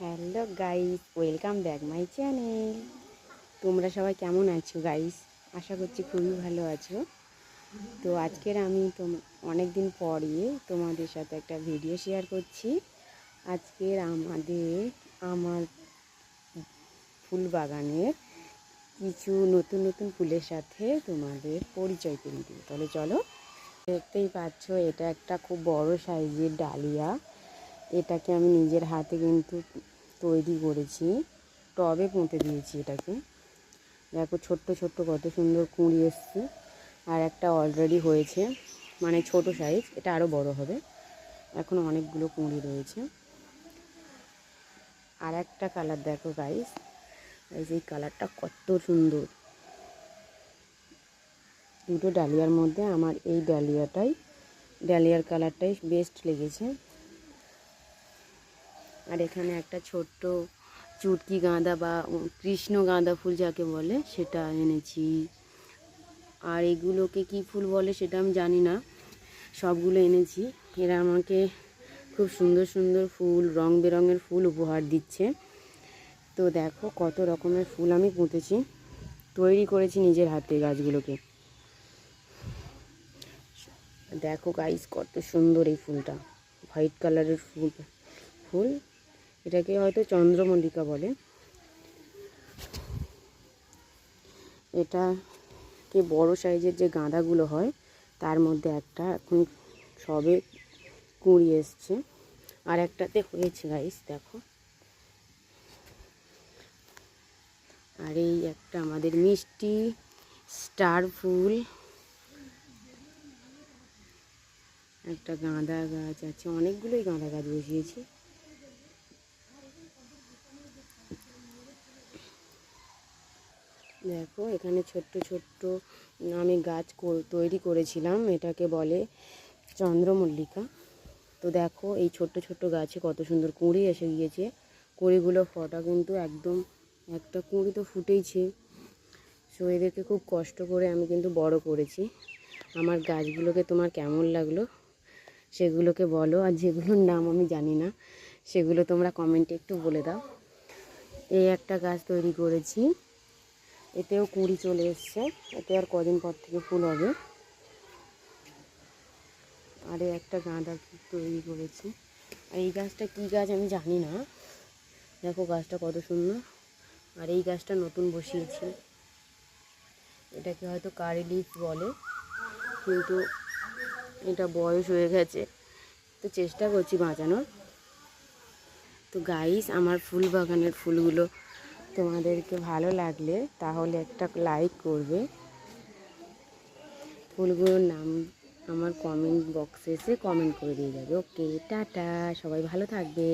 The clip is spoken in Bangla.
Hello guys, welcome back my channel. তোমরা সবাই কেমন আছো গাইস? আশা করছি খুবই ভালো আছো। তো আজকের আমি অনেক দিন পরে তোমাদের সাথে একটা ভিডিও শেয়ার করছি। আজকের আমার ফুল বাগানের কিছু নতুন নতুন ফুলের সাথে তোমাদের পরিচয় করে দিই। তাহলে চলো। দেখতেই পাচ্ছ, এটা একটা খুব বড় সাইজের ডালিয়া। এটাকে আমি নিজের হাতে কিন্তু তৈরি করেছি, টবে পুঁতে দিয়েছি এটাকে। দেখো ছোট্ট ছোট্ট কত সুন্দর কুঁড়ি এসছে, আর একটা অলরেডি হয়েছে, মানে ছোট সাইজ। এটা আরও বড় হবে, এখন অনেকগুলো কুঁড়ি রয়েছে। আর একটা কালার দেখো গাইস, এই কালারটা কত সুন্দর। দুটো ডালিয়ার মধ্যে আমার এই ডালিয়ার কালারটাই বেস্ট লেগেছে। আর এখানে একটা ছোট্ট চুটকি গাঁদা বা কৃষ্ণ গাঁদা ফুল যাকে বলে সেটা এনেছি। আর এগুলোকে কি ফুল বলে সেটা আমি জানি না, সবগুলো এনেছি। এরা আমাকে খুব সুন্দর সুন্দর ফুল, রং বেরঙের ফুল উপহার দিচ্ছে। তো দেখো কত রকমের ফুল আমি পুঁতেছি, তৈরি করেছি নিজের হাতে গাছগুলোকে। দেখো গাইস কত সুন্দর এই ফুলটা, হোয়াইট কালারের ফুল। এটাকে হয়তো চন্দ্রমল্লিকা বলে। এটাকে বড় সাইজের যে গাঁদাগুলো হয় তার মধ্যে একটা এখন সবে কুঁড়ি এসছে, আর একটাতে হয়েছে গাইস দেখো। আর এই একটা আমাদের মিষ্টি স্টার ফুল, একটা গাঁদা গাছ আছে, অনেকগুলোই গাঁদা গাছ বসিয়েছি। দেখো এখানে ছোট্ট ছোট্ট আমি গাছ তৈরি করেছিলাম, এটাকে বলে চন্দ্রমল্লিকা। তো দেখো এই ছোট্ট ছোট্ট গাছে কত সুন্দর কুঁড়ি এসে গিয়েছে। কুঁড়িগুলো ফোটা কিন্তু একদম, একটা কুঁড়ি তো ফুটেইছে। সো এদেরকে খুব কষ্ট করে আমি কিন্তু বড় করেছি। আমার গাছগুলোকে তোমার কেমন লাগলো সেগুলোকে বলো, আর যেগুলোর নাম আমি জানি না সেগুলো তোমরা কমেন্টে একটু বলে দাও। এই একটা গাছ তৈরি করেছি, এতেও কুঁড়ি চলে এসছে, এতে আর কদিন পর থেকে ফুল হবে। আর একটা গাঁদা তৈরি করেছি। আর এই গাছটা কী গাছ আমি জানি না, দেখো গাছটা কত সুন্দর। আর এই গাছটা নতুন বসিয়েছি, এটাকে হয়তো কারি লিফ বলে, কিন্তু এটা বয়স হয়ে গেছে, তো চেষ্টা করছি বাঁচানোর। তো গাইস, আমার ফুল বাগানের ফুলগুলো তোমাদেরকে ভালো লাগলে তাহলে একটা লাইক করবে। ফুলগুলোর নাম আমার কমেন্ট বক্সে এসে কমেন্ট করে দিয়ে যাবে। ওকে, টাটা, সবাই ভালো থাকবে।